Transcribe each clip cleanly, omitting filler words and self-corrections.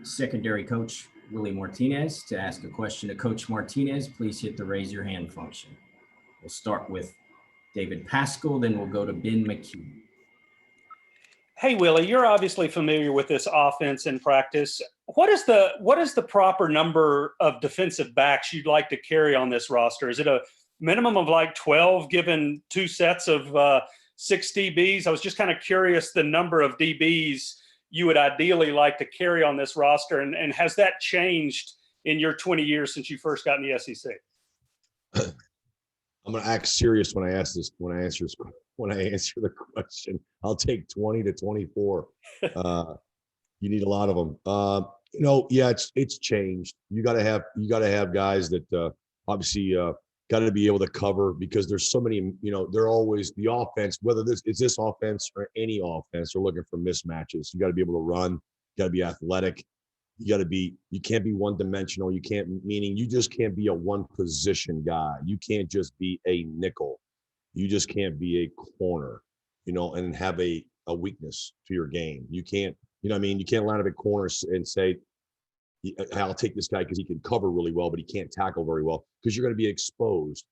secondary coach Willie Martinez. To ask a question to Coach Martinez, please hit the raise your hand function. We'll start with David Pascal, then we'll go to Ben McKee. Hey, Willie, you're obviously familiar with this offense in practice. What is the proper number of defensive backs you'd like to carry on this roster? Is it a minimum of like 12 given two sets of 6 DBs? I was just kind of curious the number of DBs you would ideally like to carry on this roster, and has that changed in your 20 years since you first got in the SEC? I'm going to act serious when I answer the question. I'll take 20 to 24. You need a lot of them. Yeah, it's changed. You got to have guys that obviously got to be able to cover, because there's so many. They're always the offense. Whether this offense or any offense, they're looking for mismatches. You got to be able to run. You got to be athletic. You can't be one-dimensional. You just can't be a one-position guy. You can't just be a nickel. You just can't be a corner, and have a weakness to your game. You can't, you can't line up at corners and say, I'll take this guy because he can cover really well, but he can't tackle very well, because you're going to be exposed.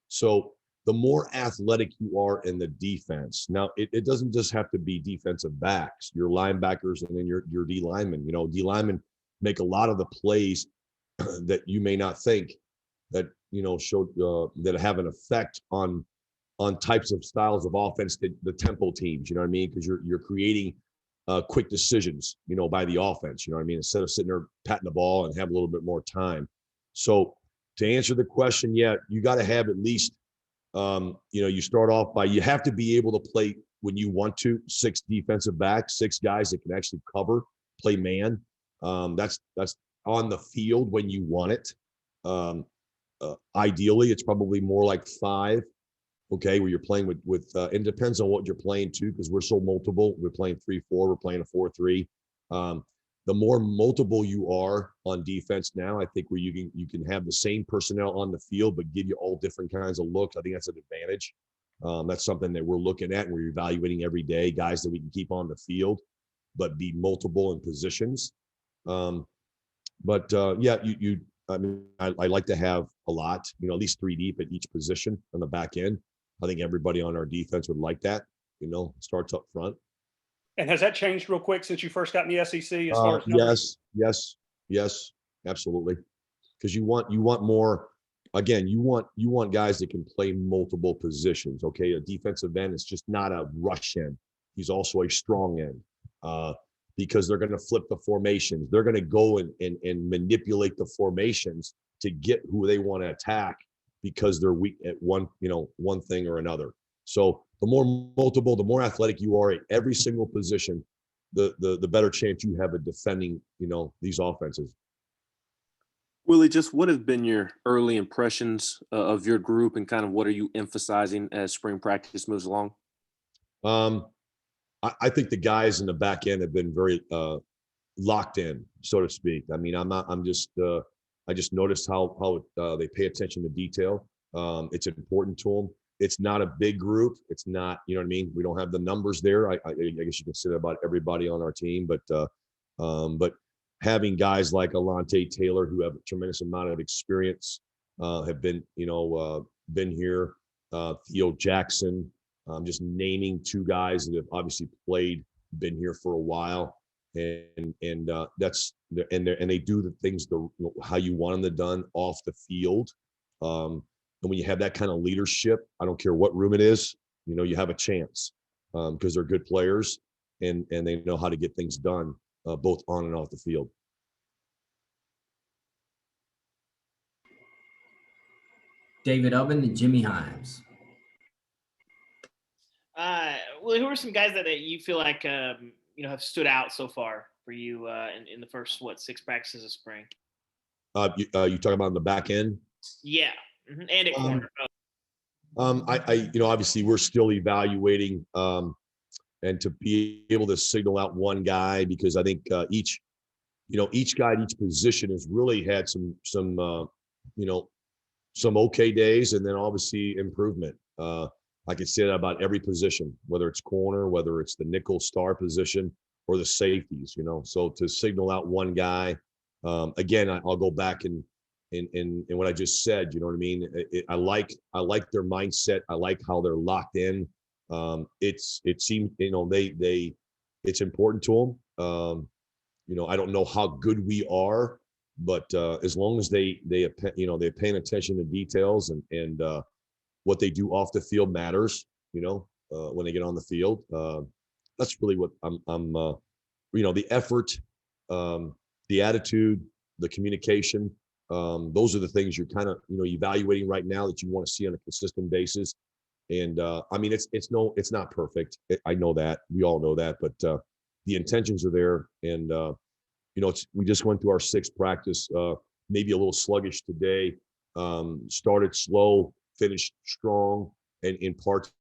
So the more athletic you are in the defense, now it doesn't just have to be defensive backs, your linebackers, and then your D linemen. D linemen make a lot of the plays that you may not think that show that have an effect on types of styles of offense that the tempo teams. You know what I mean? Because you're creating quick decisions, by the offense. You know what I mean? Instead of sitting there patting the ball and have a little bit more time. So to answer the question, yeah, you got to have at least, you start off by, you have to be able to play when you want to 6 defensive backs, 6 guys that can actually cover, play man. That's on the field when you want it. Ideally, it's probably more like 5. Okay, where you're playing with it depends on what you're playing too, because we're so multiple. We're playing 3-4, we're playing a 4-3. The more multiple you are on defense now, I think where you can have the same personnel on the field, but give you all different kinds of looks. I think that's an advantage. That's something that we're looking at and we're evaluating every day, guys that we can keep on the field, but be multiple in positions. Yeah, I like to have a lot, at least 3 deep at each position on the back end. I think everybody on our defense would like that, starts up front. And has that changed real quick since you first got in the SEC as far as numbers? Yes, absolutely. Because you want more. Again, you want guys that can play multiple positions. Okay, a defensive end is just not a rush end. He's also a strong end. Because they're going to flip the formations. They're going to go and manipulate the formations to get who they want to attack, because they're weak at one thing or another. So the more multiple, the more athletic you are at every single position, the better chance you have of defending, these offenses. Willie, just what have been your early impressions of your group, and kind of what are you emphasizing as spring practice moves along? I think the guys in the back end have been very locked in, so to speak. I mean, I just noticed how they pay attention to detail. It's important to them. It's not a big group. It's not, you know what I mean? We don't have the numbers there. I guess you can say that about everybody on our team, but having guys like Alontae Taylor, who have a tremendous amount of experience, have been here, Theo Jackson, just naming 2 guys that have obviously been here for a while, and they do the things how you want them done off the field. And when you have that kind of leadership, I don't care what room it is, you have a chance, because they're good players and they know how to get things done, both on and off the field. David Ubben and Jimmy Himes. Well, who are some guys that you feel like have stood out so far for you in the first 6 practices of spring? You talking about on the back end? Yeah, and at corner. Obviously we're still evaluating, and to be able to signal out one guy, because I think each guy at each position has really had some okay days, and then obviously improvement. I can say that about every position, whether it's corner, whether it's the nickel star position. or the safeties, so to signal out one guy, again, I'll go back and what I just said, you know what I mean? I like their mindset. I like how they're locked in. It seems, it's important to them. I don't know how good we are, but as long as they're paying attention to details and what they do off the field matters, when they get on the field. That's really what I'm the effort, the attitude, the communication. Those are the things you're kind of, evaluating right now that you want to see on a consistent basis. And it's not perfect. I know that. We all know that, but the intentions are there. And, we just went through our sixth practice, maybe a little sluggish today, started slow, finished strong, and in parts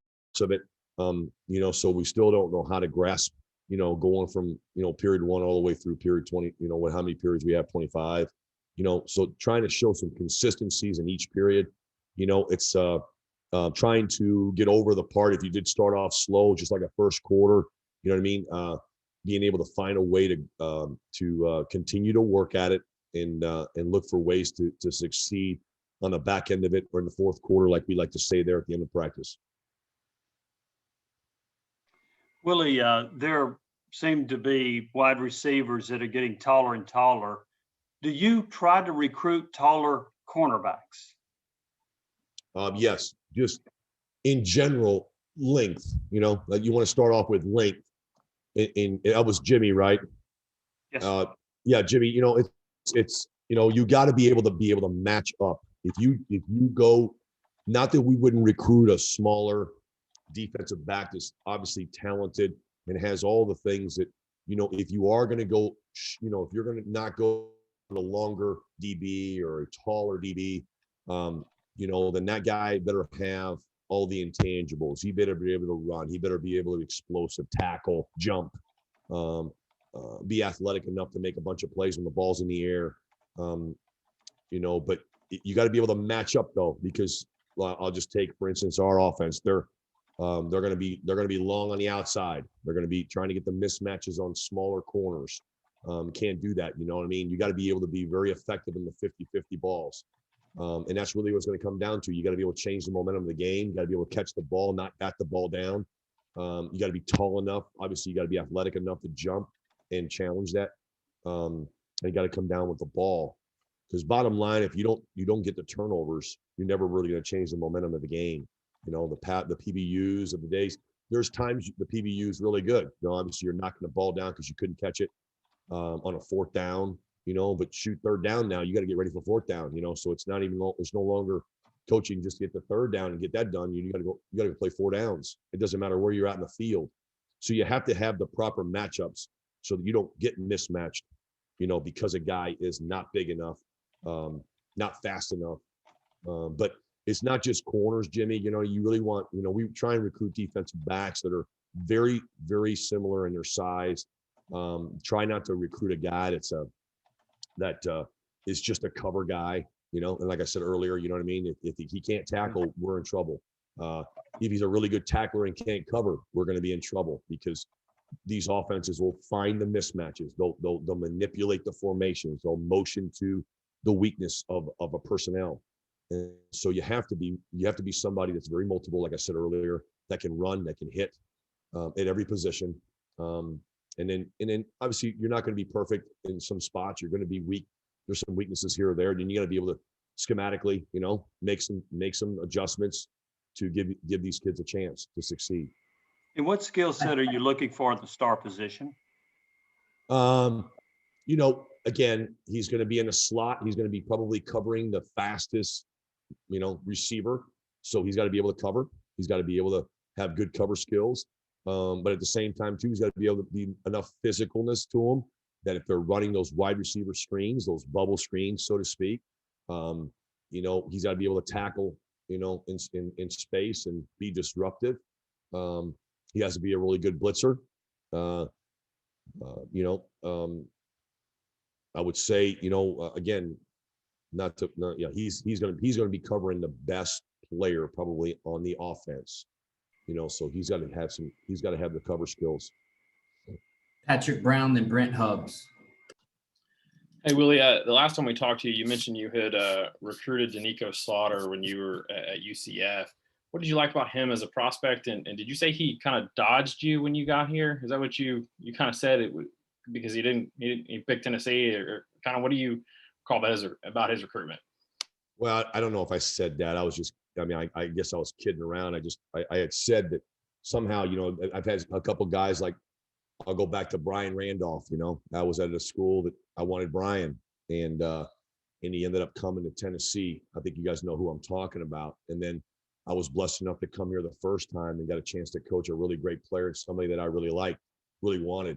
of it, so we still don't know how to grasp, going from, period 1 all the way through period 20, how many periods we have, 25, so trying to show some consistencies in each period, it's trying to get over the part, if you did start off slow, just like a first quarter, you know what I mean? Being able to find a way to continue to work at it and look for ways to succeed on the back end of it or in the fourth quarter, like we like to say there at the end of practice. Willie, there seem to be wide receivers that are getting taller and taller. Do you try to recruit taller cornerbacks? Yes, just in general, length, like you want to start off with length. That was Jimmy, right? Yes. Yeah, Jimmy, it's you got to be able to match up. If you go, not that we wouldn't recruit a smaller defensive back that's obviously talented and has all the things that, if you are going to go, if you're going to not go a longer DB or a taller DB, then that guy better have all the intangibles. He better be able to run. He better be able to explosive, tackle, jump, be athletic enough to make a bunch of plays when the ball's in the air. But you got to be able to match up though, because I'll just take, for instance, our offense. They're going to be long on the outside. They're going to be trying to get the mismatches on smaller corners. Can't do that. You know what I mean? You got to be able to be very effective in the 50-50 balls. And that's really what's going to come down to. You got to be able to change the momentum of the game. You got to be able to catch the ball, not bat the ball down. You got to be tall enough. Obviously, you got to be athletic enough to jump and challenge that. And you got to come down with the ball. Because bottom line, if you don't get the turnovers, you're never really going to change the momentum of the game. The PBUs of the days. There's times the PBU is really good. Obviously, you're knocking the ball down because you couldn't catch it on a fourth down. But shoot third down now, you got to get ready for fourth down, so it's not even, it's no longer coaching just to get the third down and get that done. You got to go play 4 downs. It doesn't matter where you're at in the field. So you have to have the proper matchups so that you don't get mismatched, because a guy is not big enough, not fast enough. But it's not just corners, Jimmy, you really want, we try and recruit defensive backs that are very, very similar in their size. Try not to recruit a guy that is just a cover guy, and like I said earlier, you know what I mean? If he can't tackle, we're in trouble. If he's a really good tackler and can't cover, we're going to be in trouble because these offenses will find the mismatches. They'll manipulate the formations. They'll motion to the weakness of a personnel. And so you have to be somebody that's very multiple, like I said earlier, that can run, that can hit at every position. And then obviously you're not going to be perfect in some spots. You're going to be weak. There's some weaknesses here or there. And then you got to be able to schematically, make some adjustments to give these kids a chance to succeed. And what skill set are you looking for at the star position? Again, he's going to be in a slot. He's going to be probably covering the fastest, receiver. So he's got to be able to cover. He's got to be able to have good cover skills. But at the same time, too, he's got to be able to be enough physicalness to him that if they're running those wide receiver screens, those bubble screens, so to speak, he's got to be able to tackle, in space and be disruptive. He has to be a really good blitzer. I would say, again, he's going to be covering the best player probably on the offense. So he's got to have the cover skills. Patrick Brown, then Brent Hubbs. Hey, Willie, the last time we talked to you, you mentioned you had recruited Nico Slaughter when you were at UCF. What did you like about him as a prospect? And did you say he kind of dodged you when you got here? Is that what you kind of said? Because he picked Tennessee, or kind of what do you call that about his recruitment? Well, I don't know if I said that. I guess I was kidding around. I had said that somehow, I've had a couple guys, like I'll go back to Brian Randolph. I was at a school that I wanted Brian, and he ended up coming to Tennessee. I think you guys know who I'm talking about. And then I was blessed enough to come here the first time and got a chance to coach a really great player and somebody that I really liked, really wanted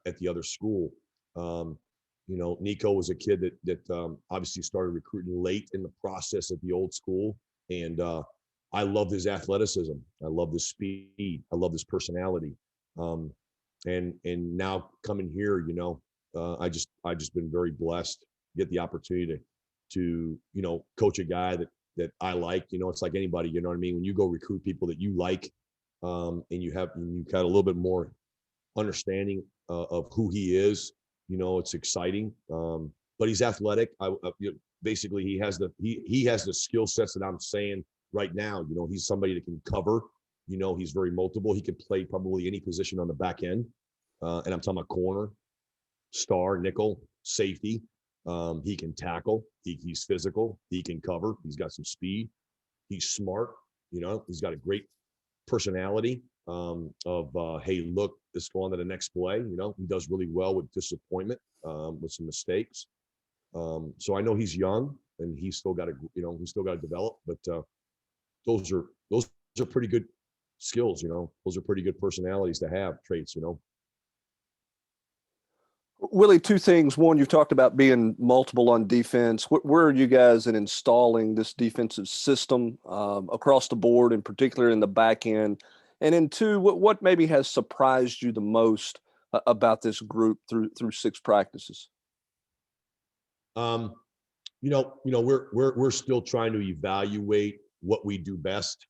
at the other school. Nico was a kid that obviously started recruiting late in the process at the old school. And I loved his athleticism. I loved his speed. I loved his personality. And now coming here, I just been very blessed to get the opportunity to coach a guy that I like. It's like anybody, you know what I mean? When you go recruit people that you like, and you've got a little bit more understanding of who he is, it's exciting. But he's athletic. Basically he has the skill sets that I'm saying right now. He's somebody that can cover. He's very multiple. He can play probably any position on the back end. And I'm talking about corner, star, nickel, safety. He can tackle. He's physical. He can cover. He's got some speed. He's smart. He's got a great personality hey, look, let's go on to the next play. He does really well with disappointment, with some mistakes. So I know he's young and he's still got to develop, but those are pretty good skills. Those are pretty good personalities to have, traits. Willie, two things. One, you've talked about being multiple on defense. Where are you guys in installing this defensive system across the board, in particular in the back end? And then two, what maybe has surprised you the most about this group through 6 practices? We're still trying to evaluate what we do best.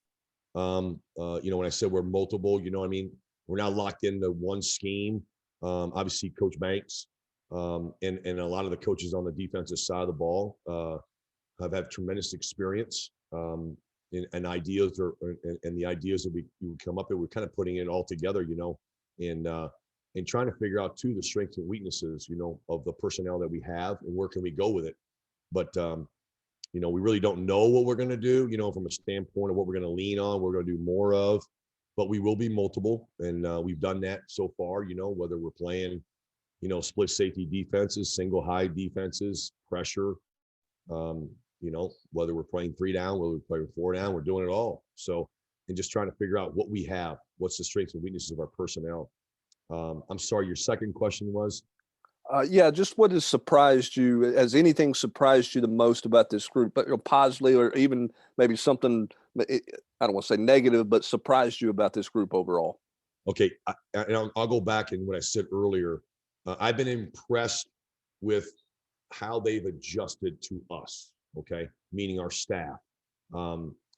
When I said we're multiple, we're not locked into one scheme. Obviously Coach Banks and a lot of the coaches on the defensive side of the ball have had tremendous experience and ideas and the ideas that we would come up with. We're kind of putting it all together, and trying to figure out too the strengths and weaknesses, of the personnel that we have and where can we go with it. But we really don't know what we're going to do, from a standpoint of what we're going to lean on, we're going to do more of. But we will be multiple, and we've done that so far, whether we're playing, split safety defenses, single high defenses, pressure, whether we're playing 3 down, whether we're playing 4 down, we're doing it all. So, and just trying to figure out what we have, what's the strengths and weaknesses of our personnel. I'm sorry, your second question was? Just what has surprised you? Has anything surprised you the most about this group, but positively, or even maybe something, I don't want to say negative, but surprised you about this group overall? Okay, I'll go back and what I said earlier. I've been impressed with how they've adjusted to us, okay, meaning our staff.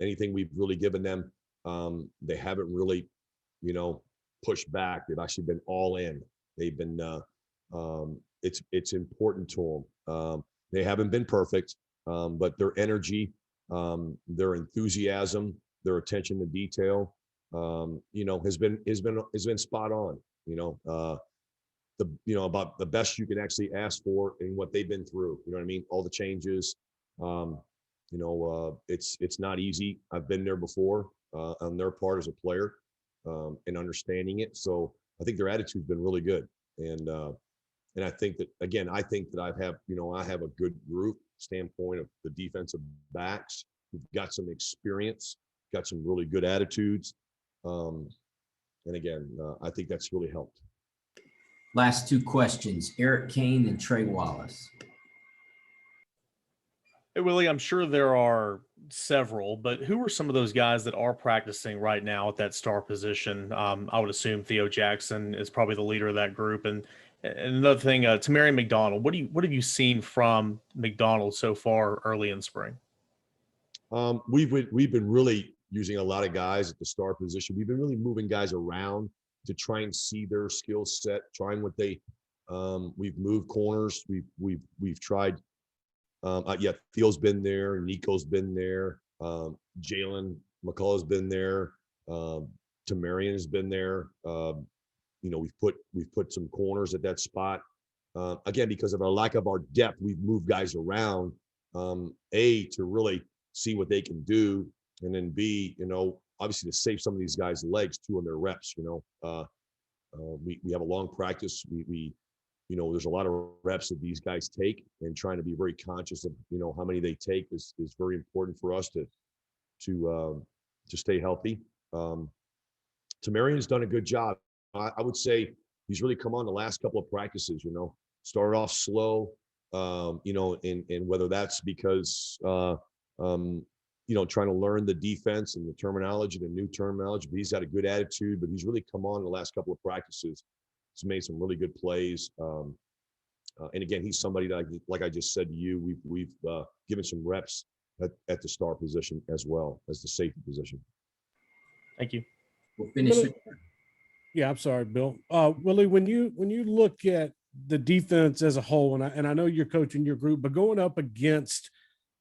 Anything we've really given them, they haven't really, pushed back. They've actually been all in. They've been it's important to them. They haven't been perfect, but their energy, their enthusiasm, their attention to detail, has been spot on. About the best you can actually ask for in what they've been through. You know what I mean? All the changes. It's not easy. I've been there before on their part as a player, and understanding it. So I think their attitude's been really good. And I think that, again, I have a good group standpoint of the defensive backs who've got some experience, got some really good attitudes. And again, I think that's really helped. Last 2 questions, Eric Kane and Trey Wallace. Hey, Willie, I'm sure there are several, but who are some of those guys that are practicing right now at that star position? I would assume Theo Jackson is probably the leader of that group. And another thing, to Mary McDonald, what have you seen from McDonald so far early in spring? We've been really using a lot of guys at the star position. We've been really moving guys around to try and see their skill set, trying what they, we've moved corners. We've tried, yeah, Theo's been there, Nico's been there, Jalen McCullough's been there, Tamarian has been there. You know, we've put some corners at that spot. Again, because of our lack of our depth, we've moved guys around, A, to really see what they can do, and then B, you know, obviously to save some of these guys' legs too on their reps. You know, we have a long practice. We you know, there's a lot of reps that these guys take, and trying to be very conscious of, you know, how many they take is very important for us to stay healthy. Tamarian's done a good job. I would say he's really come on the last couple of practices. You know, started off slow. You know, and whether that's because you know, trying to learn the defense and the terminology, the new terminology, but he's got a good attitude. But he's really come on the last couple of practices. He's made some really good plays. And again, he's somebody that, like I just said to you, we've given some reps at the star position as well as the safety position. Thank you. We'll finish. Willie, yeah, I'm sorry, Bill. Willie, when you look at the defense as a whole, and I know you're coaching your group, but going up against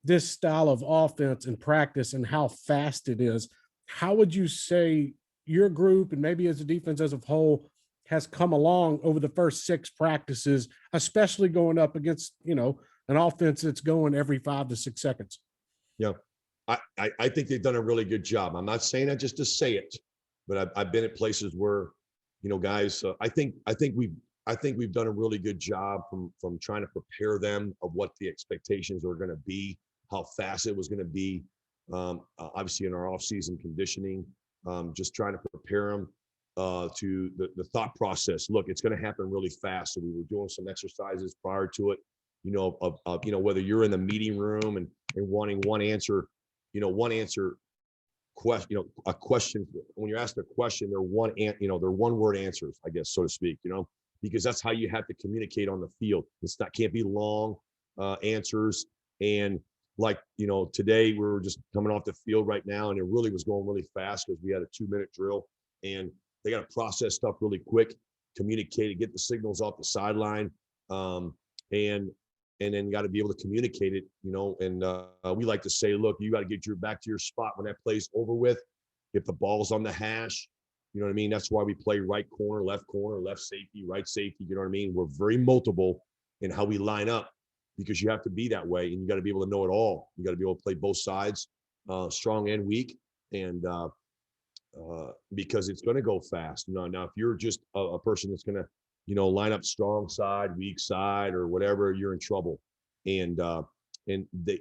this style of offense and practice and how fast it is, how would you say your group, and maybe as a defense as a whole, has come along over the first 6 practices, especially going up against, you know, an offense that's going every 5 to 6 seconds? Yeah, I think they've done a really good job. I'm not saying that just to say it, but I've been at places where, you know, guys, I think we've done a really good job from trying to prepare them of what the expectations are going to be, how fast it was going to be. Obviously in our off-season conditioning, just trying to prepare them to the thought process. Look, it's going to happen really fast. So we were doing some exercises prior to it, you know, of you know, whether you're in the meeting room and wanting one answer question, you know, a question, when you're asked a question, they're one word answers, I guess, so to speak, you know, because that's how you have to communicate on the field. Can't be long answers. And like, you know, today we were just coming off the field right now, and it really was going really fast because we had a 2-minute drill, and they got to process stuff really quick, communicate it, get the signals off the sideline, and then got to be able to communicate it, you know. And we like to say, look, you got to get back to your spot when that play's over with. If the ball's on the hash, you know what I mean? That's why we play right corner, left safety, right safety, you know what I mean? We're very multiple in how we line up, because you have to be that way, and you got to be able to know it all. You got to be able to play both sides, strong and weak, and because it's going to go fast. Now, if you're just a person that's going to, you know, line up strong side, weak side, or whatever, you're in trouble. And they've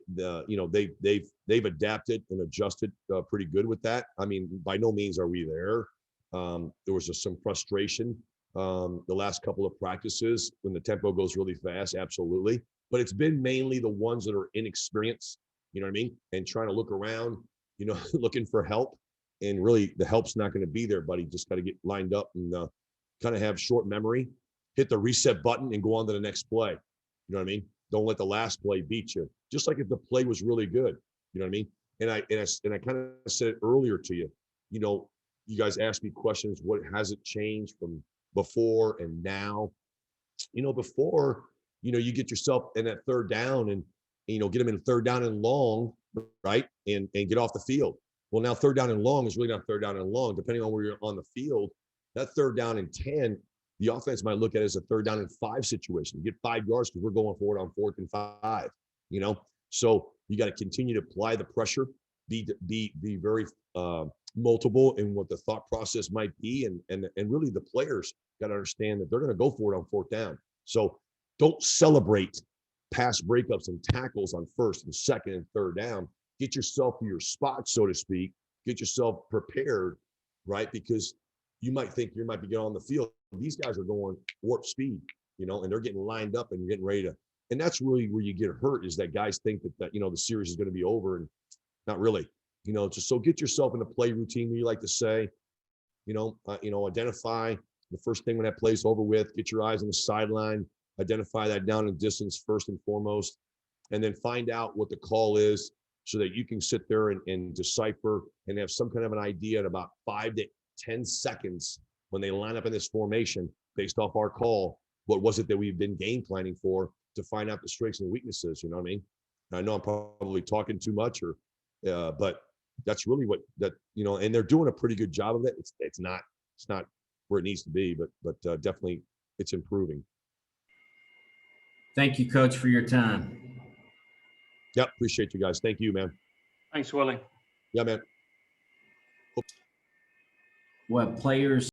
adapted and adjusted pretty good with that. I mean, by no means are we there. There was just some frustration the last couple of practices when the tempo goes really fast, absolutely. But it's been mainly the ones that are inexperienced, you know what I mean, and trying to look around, you know, looking for help. And really, the help's not going to be there, buddy. Just got to get lined up and kind of have short memory, hit the reset button, and go on to the next play. You know what I mean? Don't let the last play beat you. Just like if the play was really good, you know what I mean? And I kind of said it earlier to you. You know, you guys asked me questions. What has it changed from before and now? You know, before, you know, you get yourself in that third down and you know, get them in third down and long, right? And get off the field. Well, now third down and long is really not third down and long. Depending on where you're on the field, that third down and 10, the offense might look at it as a third down and 5 situation. You get 5 yards because we're going forward on 4th and 5, you know? So you got to continue to apply the pressure, be very multiple in what the thought process might be. And really the players got to understand that they're going to go for it on 4th down. So don't celebrate pass breakups and tackles on 1st and 2nd and 3rd down. Get yourself to your spot, so to speak. Get yourself prepared, right? Because you might think you might be getting on the field. These guys are going warp speed, you know, and they're getting lined up and getting ready to. And that's really where you get hurt, is that guys think that you know, the series is going to be over, and not really. You know, just so get yourself in a play routine, we like to say. You know, identify the first thing when that play's over with. Get your eyes on the sideline. Identify that down and distance first and foremost, and then find out what the call is, so that you can sit there and decipher and have some kind of an idea in about 5 to 10 seconds when they line up in this formation based off our call, what was it that we've been game planning for to find out the strengths and weaknesses, you know what I mean? I know I'm probably talking too much but that's really what that, you know, and they're doing a pretty good job of it. It's not where it needs to be, but definitely it's improving. Thank you, Coach, for your time. Yep. Appreciate you guys. Thank you, man. Thanks, Willie. Yeah, man. We'll have players